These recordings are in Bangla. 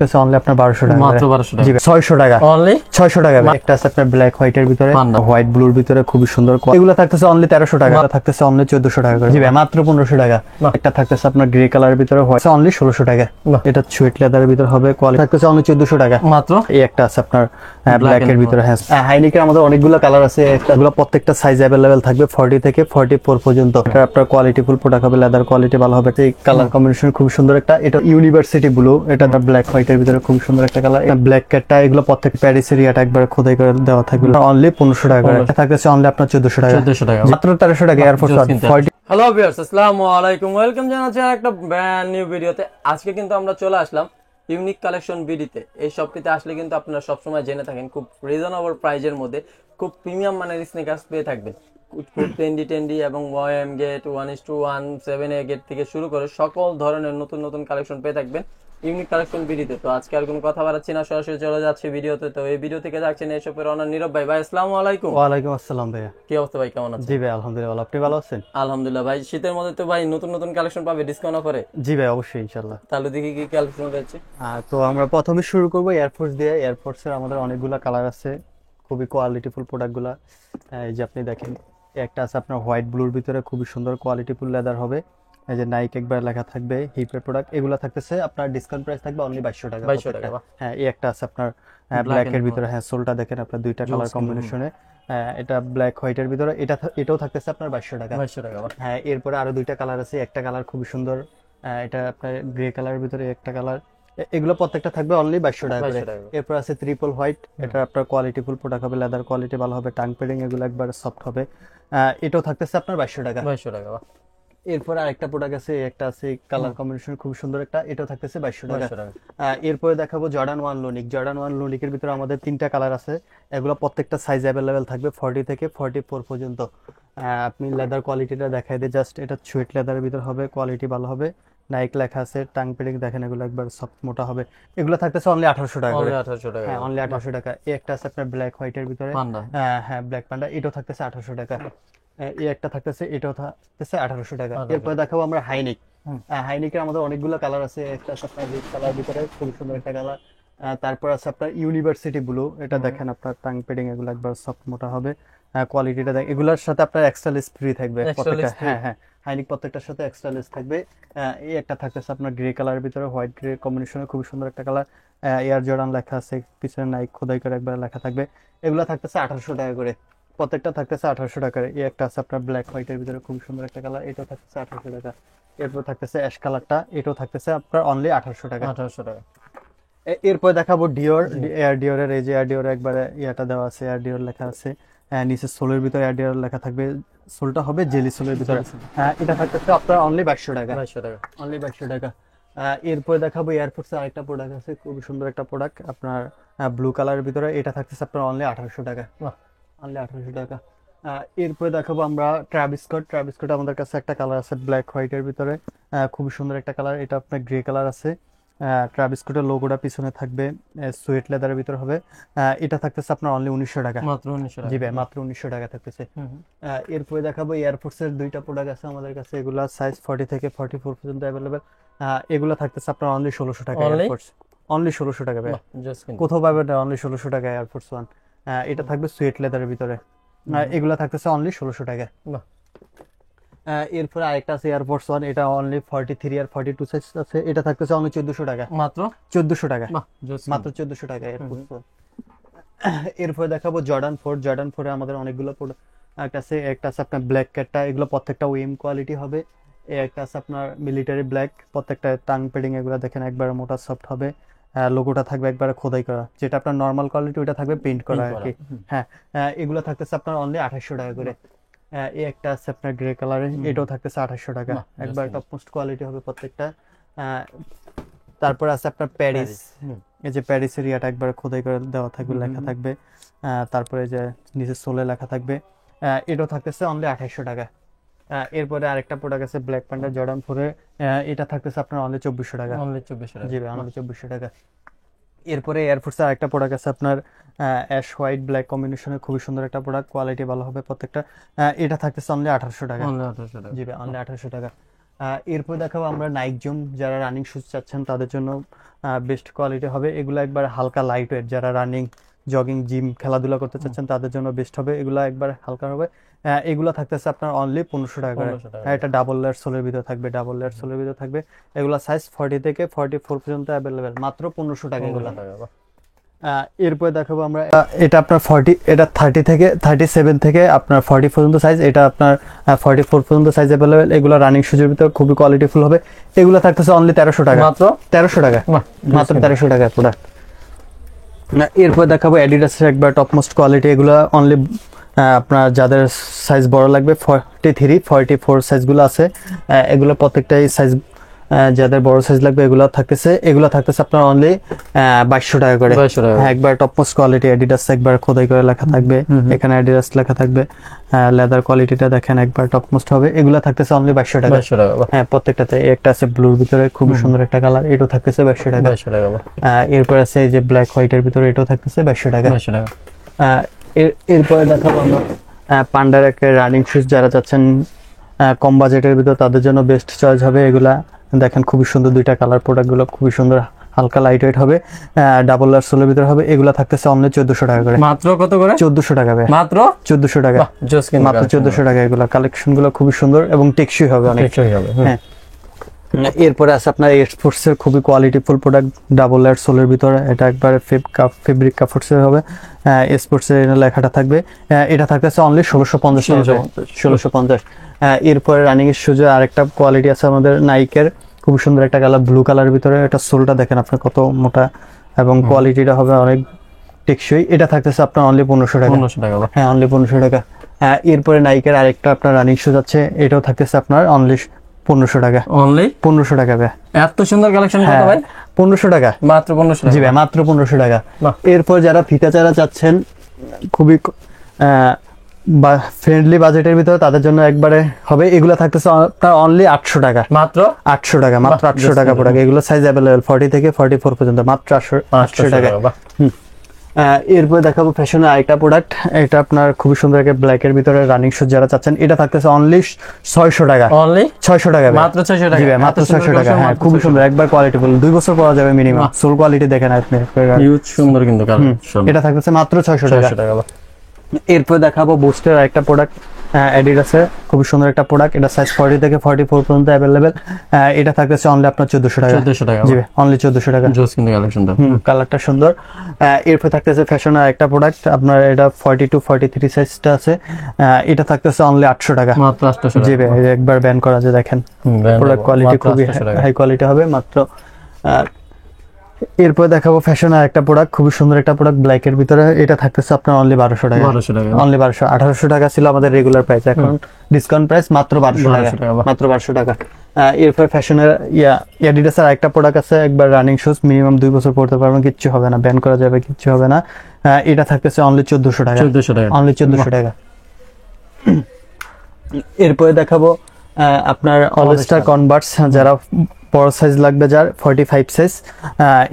আছে অনলি আপনার 1200 টাকা, মাত্র 1200 টাকা। জি 600 টাকা, অনলি 600 টাকা। একটা আছে আপনার ব্ল্যাক হোয়াইটের ভিতরে, হোয়াইট ব্লুর ভিতরে খুবই সুন্দর। এগুলো থাকতেছে অনলি 1300 টাকা, থাকতেছে অনলি 1400 টাকা করে, জি ভাই মাত্র 1500 টাকা। একটা থাকতেছে আপনার গ্রে কালারের ভিতরে, হোয়াইট অনলি 1600 টাকা। এটা সুইট লেদারের ভিতরে হবে, কোয়ালিটি থাকতেছে অনলি 1400 টাকা মাত্র। এই একটা আছে আপনার ব্ল্যাক এর ভিতরে। হ্যাঁ, হাইনিকের আমাদের অনেকগুলো কালার আছে, এগুলো প্রত্যেকটা সাইজ अवेलेबल থাকবে 40 থেকে 44 পর্যন্ত। এটা আপনার কোয়ালিটি ফুল প্রোডাক্ট হবে, লেদার কোয়ালিটি ভালো হবে। এই কালার কম্বিনেশন খুব সুন্দর একটা, এটা ইউনিভার্সিটি ব্লু, এটা ব্ল্যাক হোয়াইটের ভিতরে খুব সুন্দর একটা কালার। ব্ল্যাক ক্যাটটা এগুলো প্রত্যেক প্যারিসের ইয়াটা একবার খোদাই করে দেওয়া থাকবে, অনলি 1500 টাকা করে। থাকতেছে অনলি আপনার 1400 টাকা, 1400 টাকা, মাত্র 1300 টাকা এয়ারফোর্স 40। হ্যালো ভিউয়ার্স, আসসালামু আলাইকুম, ওয়েলকাম জানাচ্ছি একটা ব্র্যান্ড নিউ ভিডিওতে। আজকে কিন্তু আমরা চলে আসলাম ইউনিক কালেকশন বিডিতে। এই শপটিতে আসলে কিন্তু আপনারা সবসময় জেনে থাকেন খুব রিজনেবল প্রাইজের মধ্যে খুব প্রিমিয়াম মানের স্নিকার্স পেয়ে থাকবেন। খুব টেন্ডি এবং ওএম গেট 1:1 7A গেট থেকে শুরু করে সকল ধরনের নতুন নতুন কালেকশন পেয়ে থাকবেন ইউনিক কালেকশন ভিডিওতে। তো আজকে আর কোনো কথা বাড়াচ্ছি না, সরাসরি চলে যাচ্ছে ভিডিওতে। তো এই ভিডিও থেকে যাচ্ছেন এই শপের অনার নীরব ভাই। ভাই আসসালামু আলাইকুম। ওয়ালাইকুম আসসালাম ভাইয়া, কি অবস্থা ভাই, কেমন আছেন? জি ভাই আলহামদুলিল্লাহ, আপনি ভালো আছেন? আলহামদুলিল্লাহ ভাই, শীতের মধ্যে তো ভাই নতুন নতুন কালেকশন পাবে ডিসকাউন্ট অফারে। জি ভাই অবশ্যই ইনশাআল্লাহ। তাহলে দেখি কি কালেকশন রয়েছে। তো আমরা প্রথমে শুরু করবো এয়ারফোর্স দিয়ে। এয়ারফোর্সের আমাদের অনেকগুলা কালার আছে, খুবই কোয়ালিটিফুল প্রোডাক্টগুলা। এই যে আপনি দেখেন, একটা আছে আপনার হোয়াইট ব্লুর ভিতরে, খুবই সুন্দর কোয়ালিটিফুল লেদার হবে। এই যে নাইক একবার লেখা থাকবে, হিপের প্রোডাক্ট এগুলো থাকতেছে আপনার ডিসকাউন্ট প্রাইস থাকবে অনলি 2200 টাকা। 2200 টাকা। হ্যাঁ, এই একটা আছে আপনার ব্ল্যাক এর ভিতরে, হ্যাঁ সোলটা দেখেন আপনার দুইটা কালার কম্বিনেশনে। এটা ব্ল্যাক হোয়াইটের ভিতরে, এটাও থাকতেছে আপনার 2200 টাকা। 2200 টাকা। হ্যাঁ, এরপরে আরো দুইটা কালার আছে, একটা কালার খুবই সুন্দর, এটা আপনার গ্রে কালারের ভিতরে একটা কালার। এগুলো প্রত্যেকটা থাকবে অনলি 2200 টাকা করে। এরপর আছে ট্রিপল হোয়াইট, এটা আপনার কোয়ালিটি ফুল প্রোডাক্ট হবে, লেদার কোয়ালিটি ভালো হবে, টাং পেডিং এগুলো একবার সফট হবে। এটাও থাকতেছে আপনার 2200 টাকা। 2200 টাকা। এরপর আরেকটা প্রোডাক্ট আছে, একটা আছে কালার কম্বিনেশন খুব সুন্দর একটা, এটাও থাকতেছে 2200 টাকা। 2200 টাকা। এরপরে দেখাবো জর্ডান 1 লুনিক। জর্ডান 1 লুনিকের ভিতরে আমাদের তিনটা কালার আছে, এগুলো প্রত্যেকটা সাইজ অ্যাভেলেবেল থাকবে 40 থেকে 44 পর্যন্ত। আপনি লেদার কোয়ালিটিটা দেখাই দিই জাস্ট, এটা সুইট লেদারের ভিতর হবে, কোয়ালিটি ভালো হবে, নাইক লেখা আছে, টাং পেডিং দেখেন, এগুলো একবার সফট মোটা হবে। এগুলো থাকতেছে অনলি 1800 টাকা করে। 1800 টাকা। হ্যাঁ, অনলি 1800 টাকা। এই একটা আছে আপনার ব্ল্যাক হোয়াইটের ভিতরে, পান্ডা। হ্যাঁ ব্ল্যাক পান্ডা, এটাও থাকতেছে 1800 টাকা। এই একটা থাকতেছে, এটাও থাকতেছে 1800 টাকা। এরপর দেখাবো আমরা হাইনিক। হাইনিকের আমাদের অনেকগুলো কালার আছে, একটা আছে আপনার রেড কালার ভিতরে, খুব সুন্দর একটা কালার। তারপর আছে আপনার ইউনিভার্সিটি ব্লু, এটা দেখেন আপনার টাং পেডিং এগুলো একবার সফট মোটা হবে, কোয়ালিটিটা দেখ। এগুলোর সাথে আপনার এক্সট্রা লেস ফ্রি থাকবে প্রত্যেকটা। হ্যাঁ হ্যাঁ, হাইনিক প্রত্যেকটার সাথে এক্সট্রা লেস থাকবে। এই একটা থাকতেছে আপনার গ্রে কালারের ভিতরে, হোয়াইট গ্রে কম্বিনেশনে খুব সুন্দর একটা কালার। এয়ার জর্ডান লেখা আছে, পিছনে নাইক খোদাই করে একবার লেখা থাকবে। এগুলো থাকতেছে 1800 টাকা করে, প্রত্যেকটা থাকতেছে 1800 টাকার। এই একটা আছে আপনার ব্ল্যাক হোয়াইটের ভিতরে, খুব সুন্দর একটা কালার, এটাও থাকতেছে 1800 টাকা। এরপর থাকতেছে অ্যাশ কালারটা, এটাও থাকতেছে আপনার অনলি 1800 টাকা। 1800 টাকা। এরপর দেখাবো ডিওর। এয়ার ডিওরের, এই যে এয়ার ডিওর একবারে ইয়াটা দেওয়া আছে, এয়ার ডিওর লেখা আছে, নিচে সোলের ভিতরে এয়ার ডিওর লেখা থাকবে, সোলটা হবে জেলি সোলের ভিতরে। এটা থাকতেছে আপনার অনলি 2200 টাকা। 2200 টাকা। অনলি 2200 টাকা। এরপর দেখাবো এয়ারফোর্সের আরেকটা প্রোডাক্ট আছে, খুব সুন্দর একটা প্রোডাক্ট আপনার ব্লু কালারের ভিতরে, এটা থাকতেছে আপনার অনলি 1800 টাকা। অনলি 1800 টাকা। এরপরে দেখাবো আমরা ট্রাভিস স্কট। ট্রাভিস স্কট আমাদের কাছে একটা কালার আছে ব্ল্যাক হোয়াইটের ভিতরে, খুব সুন্দর একটা কালার, এটা আপনার গ্রে কালার আছে। ট্রাভিস স্কটের লোগোটা পিছনে থাকবে, সুয়েট লেদারের ভিতর হবে। এটা থাকতেছে আপনার অনলি 1900 টাকা। মাত্র 1900 টাকা। জি ভাই, মাত্র 1900 টাকা থাকতেছে। এরপরে দেখাবো এয়ারফোর্সের দুইটা প্রোডাক্ট আছে আমাদের কাছে, এগুলা সাইজ 40 থেকে 44 পর্যন্ত অ্যাভেলেবেল। এগুলো থাকতেছে আপনার অনলি 1600 টাকা। এয়ারফোর্স অনলি 1600 টাকা ভাই, কোথাও পাবেন না, অনলি 1600 টাকা এয়ারফোর্স 1। এটা থাকবে সুয়েট লেদারের ভিতরে, এগুলো থাকতেছে অনলি 1600 টাকা। এরপরে আরেকটা আছে এয়ারফোর্স 1, এটা অনলি 43 আর 42 সাইজ আছে, এটা থাকতেছে অনলি 1400 টাকা। মাত্র 1400 টাকা, মাত্র 1400 টাকা এয়ারফোর্স 1। এরপরে দেখাবো জর্ডান 4। জর্ডান 4 এ আমাদের অনেকগুলো প্রোডাক্ট আছে, একটা আছে আপনার ব্ল্যাক ক্যাটটা, এগুলো প্রত্যেকটা ওএম কোয়ালিটি হবে। একটা আছে আপনার মিলিটারি ব্ল্যাক, প্রত্যেকটা টাং পেডিং এগুলো দেখেন একবার মোটা সফট হবে, লোগোটা থাকবে একবারে খোদাই করা, যেটা আপনার নরমাল কোয়ালিটি ওটা থাকবে পেইন্ট করা আর কি। হ্যাঁ, এগুলো থাকতেছে আপনার অনলি 2800 টাকা করে। এই একটা আছে আপনার গ্রে কালারের, এটাও থাকতেছে 2800 টাকা, একবার টপ মোস্ট কোয়ালিটি হবে প্রত্যেকটা। তারপর আছে আপনার প্যারিস, এই যে প্যারিসের ইয়াটা একবার খোদাই করে দেওয়া থাকবে, লেখা থাকবে। তারপরে যে নিচে সোলে লেখা থাকবে, এটাও থাকতেছে অনলি 2800 টাকা। এরপরে আরেকটা প্রোডাক্ট আছে ব্ল্যাক প্যান্ডা জর্ডান 4 এ, এটা থাকতেছে আপনার অনলি 2400 টাকা। অনলি 2400 টাকা। জি ভাই, অনলি 2400 টাকা। এরপরে এয়ারফোর্সের আরেকটা প্রোডাক্ট আছে আপনার অ্যাশ হোয়াইট ব্ল্যাক কম্বিনেশনে, খুবই সুন্দর একটা প্রোডাক্ট, কোয়ালিটি ভালো হবে প্রত্যেকটা। এটা থাকতেছে অনলি 1800 টাকা। অনলি 1800 টাকা। জি ভাই, অনলি 1800 টাকা। এরপর দেখাবো আমরা নাইক জুম, যারা রানিং শুজ চাচ্ছেন তাদের জন্য বেস্ট কোয়ালিটি হবে এগুলো। একবার হালকা লাইট ওয়েট, যারা রানিং জগিং জিম খেলাধুলা করতে চাচ্ছেন তাদের জন্য বেস্ট হবে এগুলো, একবার হালকা হবে। এগুলো থাকতেছে আপনার অনলি 1500 টাকা করে। 1500 টাকা। এটা ডাবল লেয়ার সোলের ভিতরে থাকবে, ডাবল লেয়ার সোলের ভিতরে থাকবে। এগুলো সাইজ 40 থেকে 44 পর্যন্ত অ্যাভেলেবেল, মাত্র 1500 টাকা এগুলো। এরপরে দেখাবো আমরা এটা আপনার 40, এটা 30 থেকে 37 থেকে আপনার 40 পর্যন্ত সাইজ, এটা আপনার 44 পর্যন্ত সাইজ অ্যাভেলেবেল। এগুলো রানিং শুজের ভিতরে খুবই কোয়ালিটিফুল হবে। এগুলো থাকতেছে অনলি 1300 টাকা, মাত্র 1300 টাকা, মাত্র 1300 টাকা প্রোডাক্ট। এরপর দেখাবো অ্যাডিডাসের একবার টপ মোস্ট কোয়ালিটি, এগুলো অনলি আপনার যাদের সাইজ বড় লাগবে 43, 44 সাইজগুলো আছে, এগুলো প্রত্যেকটাই সাইজ যাদের বড় সাইজ লাগবে এগুলো থাকতেছে আপনার অনলি 2200 টাকা করে। 2200 টাকা। একবার টপ মোস্ট কোয়ালিটি অ্যাডিডাস, একবার খোদাই করে লেখা থাকবে, এখানে অ্যাডিডাস লেখা থাকবে। লেদার কোয়ালিটিটা দেখেন, একবার টপ মোস্ট হবে। এগুলো থাকতেছে অনলি 2200 টাকা। 2200 টাকা। হ্যাঁ, প্রত্যেকটাতে একটা আছে ব্লুর ভিতরে, খুব সুন্দর একটা কালার, এটাও থাকতেছে 2200 টাকা। 2200 টাকা। এরপর আছে এই যে ব্ল্যাক হোয়াইটের ভিতরে, এটাও থাকতেছে 2200 টাকা। 2200 টাকা। এরপরে দেখাবো আমরা পান্ডার একটা রানিং শুজ, যারা চাচ্ছেন কম বাজেটের ভিতর তাদের জন্য বেস্ট চয়েস হবে এগুলা। দেখেন খুবই সুন্দর দুইটা কালার, প্রোডাক্টগুলো খুবই সুন্দর, হালকা লাইট ওয়েট হবে, ডাবল লার সোলের ভিতরে হবে। এগুলা থাকতেছে অনলি 1400 টাকা করে। মাত্র কত করে? 1400 টাকা ভাই, মাত্র 1400 টাকা, জোস কিন্তু মাত্র 1400 টাকা। এগুলা কালেকশন গুলো খুবই সুন্দর এবং টেকসই হবে অনেক। টেকসই হবে। হ্যাঁ, এরপরে আছে আপনার স্পোর্টস এর খুবই কোয়ালিটিফুল প্রোডাক্ট, ডাবল লেয়ার সোলের ভিতরে, এটা একবারে ফেব্রিক কাপড়স এর হবে। স্পোর্টস এর লেখাটা থাকবে। এটা থাকতেছে অনলি 1650 টাকা, 1650। এরপরে রানিং এর শুজে আরেকটা কোয়ালিটি আছে আমাদের নাইকের, খুব সুন্দর একটা কালার, ব্লু কালার ভিতরে। এটা সোলটা দেখেন আপনার কত মোটা এবং কোয়ালিটিটা হবে অনেক টেকসই। এটা থাকতেছে আপনার অনলি 1500 টাকা। 1500 টাকা। হ্যাঁ, অনলি 1500 টাকা। এরপরে নাইকের আরেকটা আপনার রানিং শুজ আছে, এটাও থাকতেছে আপনার অনলি 1500 টাকা। অনলি 1500 টাকা ভাই। এত সুন্দর কালেকশন কত ভাই? 1500 টাকা, মাত্র 1500 টাকা। জি ভাই, মাত্র 1500 টাকা। বাহ। এরপর যারা ফিতা চারা চাচ্ছেন খুবই ফ্রেন্ডলি বাজেটের ভিতরে, তাদের জন্য একবারে হবে। এগুলো থাকতেছে আপনার অনলি 800 টাকা, মাত্র 800 টাকা, মাত্র বাহ, 800 টাকা প্রোডাক্ট। এগুলো সাইজ অ্যাভেলেবল 40 থেকে 44 পর্যন্ত, মাত্র 800 টাকা। বাহ। এরপর দেখাবো ফ্যাশনের আরেকটা প্রোডাক্ট, এটা আপনার খুবই সুন্দর একটা ব্ল্যাকের ভিতরে রানিং শুজ যারা চাচ্ছেন, এটা থাকতেছে অনলি 600 টাকা। অনলি 600 টাকা ভাই। মাত্র 600 টাকা। জি ভাই, মাত্র 600 টাকা। হ্যাঁ, খুবই সুন্দর, একবার কোয়ালিটিফুল, 2 বছর পরা যাবে মিনিমাম। সোল কোয়ালিটি দেখেন আপনি, হিউজ সুন্দর কিন্তু কালেকশন। এটা থাকতেছে মাত্র 600 টাকা। 600 টাকা। বাহ। এরপর দেখাবো বুস্টের আরেকটা প্রোডাক্ট, অ্যাডিডাসের খুবই সুন্দর একটা প্রোডাক্ট, এটা সাইজ 40 থেকে 44 পর্যন্ত অ্যাভেলেবেল। এটা থাকতেছে অনলি আপনার 1400 টাকা। 1400 টাকা। জি ভাই, অনলি 1400 টাকা। জোস কিন্তু কালেকশনটা। কালারটা সুন্দর। এরপর থাকতেছে ফ্যাশনের একটা প্রোডাক্ট, আপনার এটা 42, 43 সাইজটা আছে, এটা থাকতেছে অনলি 800 টাকা। মাত্র 800 জি টাকা। ভাই, একবার ব্যান করা যায়, দেখেন প্রোডাক্ট কোয়ালিটি খুবই হাই কোয়ালিটি হবে, মাত্র। এরপর দেখাবো ফ্যাশনের একটা প্রোডাক্ট, খুবই সুন্দর একটা প্রোডাক্ট ব্ল্যাকের ভিতরে, এটা থাকতেছে আপনার অনলি 1200 টাকা। 1200 টাকা। অনলি 1200, 1800 টাকা ছিল আমাদের রেগুলার প্রাইস, এখন ডিসকাউন্ট প্রাইস মাত্র 1200 টাকা, 1200 টাকা, বাহ। মাত্র 1200 টাকা। এরপর ফ্যাশনের অ্যাডিডাসের আরেকটা প্রোডাক্ট আছে, একবার রানিং শুজ, মিনিমাম 2 বছর পড়তে পারবেন, কিচ্ছু হবে না, ব্যান করা যাবে, কিচ্ছু হবে না। এটা থাকতেছে অনলি 1400 টাকা। 1400 টাকা। অনলি 1400 টাকা। এরপরে দেখাবো আপনার অলস্টার কনভার্টস, যারা বড় সাইজ লাগবে, যার 45 সাইজ,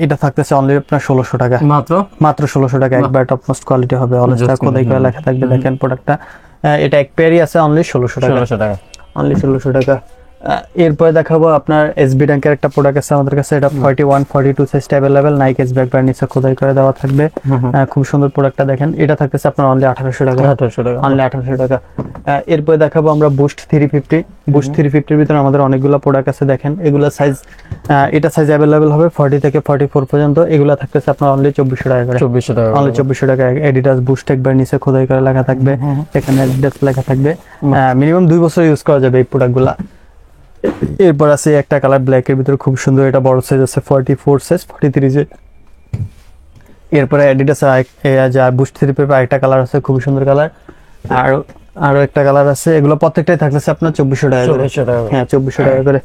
এটা থাকতেছে অনলি আপনার 1600 টাকা। মাত্র 1600 টাকা, একবার টপ মোস্ট কোয়ালিটি হবে, অলস্টার খোদাই করে লেখা থাকবে, দেখেন প্রোডাক্টটা। এটা এক পেয়ারই আছে, অনলি 1600 টাকা। 1600 টাকা। অনলি 1600 টাকা। এরপরে দেখাবো আপনার এসবি ব্যাংকের একটা প্রোডাক্ট আছে আমাদের কাছে, এটা 41, 42 সাইজটা अवेलेबल, নাইক এসবি ব্যাংকের নিচে খোদাই করে দেওয়া থাকবে। খুব সুন্দর প্রোডাক্টটা দেখেন, এটা থাকতেছে আপনার অনলি 1800 টাকা। 1800 টাকা। অনলি 1800 টাকা। এরপরে দেখাবো আমরা বুস্ট 350। বুস্ট 350 এর ভিতরে আমাদের অনেকগুলো প্রোডাক্ট আছে, দেখেন এগুলো সাইজ, এটা সাইজ अवेलेबल হবে 40 থেকে 44 পর্যন্ত। এগুলো থাকতেছে আপনার অনলি 2400 টাকা করে। 2400 টাকা। অনলি 2400 টাকা। এডিডাস বুস্ট একবার নিচে খোদাই করে লেখা থাকবে, এখানে এডিডাস লেখা থাকবে, মিনিমাম 2 বছর ইউজ করা যাবে এই প্রোডাক্টগুলো। এরপর আছে একটা কালার ব্ল্যাকের ভিতরে, খুব সুন্দর, এটা বড় সাইজ আছে 44 সাইজ, 43 সাইজ। এরপরে অ্যাডিডাস যা বুস্ট 350 আরেকটা কালার আছে, খুব সুন্দর কালার, আর আরো একটা কালার আছে, এগুলো প্রত্যেকটাই থাকতেছে আপনার 2400 টাকা করে। 2400 টাকা। হ্যাঁ, 2400 টাকা করে।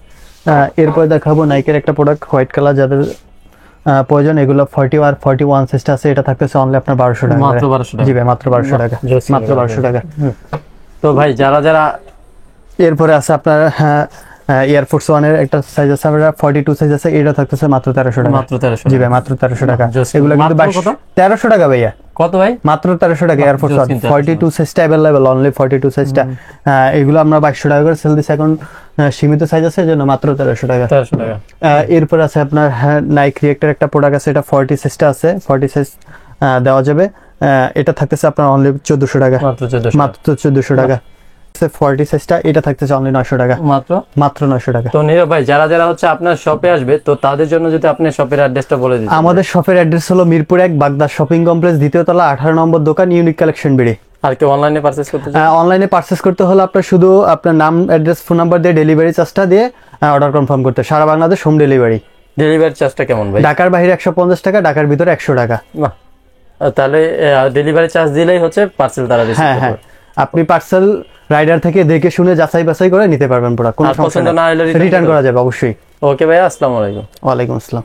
এরপর দেখাবো নাইকের একটা প্রোডাক্ট, হোয়াইট কালার, যাদের প্রয়োজন, এগুলো 40 আর 41 সাইজটা আছে, এটা থাকতেছে অনলি আপনার 1200 টাকা। মাত্র 1200 টাকা। জি ভাই, মাত্র 1200 টাকা, মাত্র 1200 টাকা। তো ভাই যারা এরপরে আছে আপনার এয়ারফোর্স 1 এর একটা সাইজ আছে, আমরা 42 সাইজ আছে, এটা থাকতেছে মাত্র 1300 টাকা। মাত্র 1300 জি ভাই, মাত্র 1300 টাকা। Just এগুলো কিন্তু মাত্র কত? 1300 টাকা ভাইয়া। কত ভাই? মাত্র 1300 টাকা এয়ারফোর্স just ওয়ান কিন্তু 42 সাইজটা अवेलेबल, অনলি 42 সাইজটা। এগুলো আমরা 2200 টাকা করে সেল দিচ্ছি এখন, সীমিত সাইজ আছে এজন্য মাত্র 1300 টাকা। 1300 টাকা। এরপর আছে আপনার নাইক রিয়েক্টর একটা প্রোডাক্ট আছে, এটা 40 সাইজটা আছে, 40 সাইজ দেওয়া যাবে। এটা থাকতেছে আপনার অনলি 1400 টাকা, মাত্র 1400 মাত্র 1400 টাকা। 40 সাইজটা এটা থাকতেছে অনলি 900 টাকা, মাত্র মাত্র 900 টাকা। তো নীরব ভাই, যারা যারা হচ্ছে আপনার শপে আসবে, তো তাদের জন্য যদি আপনি শপের অ্যাড্রেসটা বলে দিন। আমাদের শপের অ্যাড্রেস হলো মিরপুর 1 বাগদা শপিং কমপ্লেক্স, দ্বিতীয় তলা, 18 নম্বর দোকান, ইউনিক কালেকশন বিডি। আর কেউ অনলাইনে পারচেজ করতে চায়? অনলাইনে পারচেস করতে হলে আপনার শুধু আপনার নাম, অ্যাড্রেস, ফোন নাম্বার দিয়ে ডেলিভারি চার্জটা দিয়ে অর্ডার কনফার্ম করতে, সারা বাংলাদেশ হোম ডেলিভারি। ডেলিভারি চার্জটা কেমন ভাই? ঢাকার বাইরে 150 টাকা, ঢাকার ভিতরে 100 টাকা। বাহ, তাহলে ডেলিভারি চার্জ দিলেই হচ্ছে পার্সেল তারা রিসিভ হ্যাঁ হ্যাঁ, করবে। আপনি পার্সেল রাইডার থেকে দেখে শুনে যাচাই বাছাই করে নিতে পারবেন, পুরো কোনো আর সমস্যা পছন্দ না হলে নেই, রিটার্ন করা যাবে অবশ্যই। ওকে ভাই, আসসালামু আলাইকুম। ওয়ালাইকুম আসসালাম।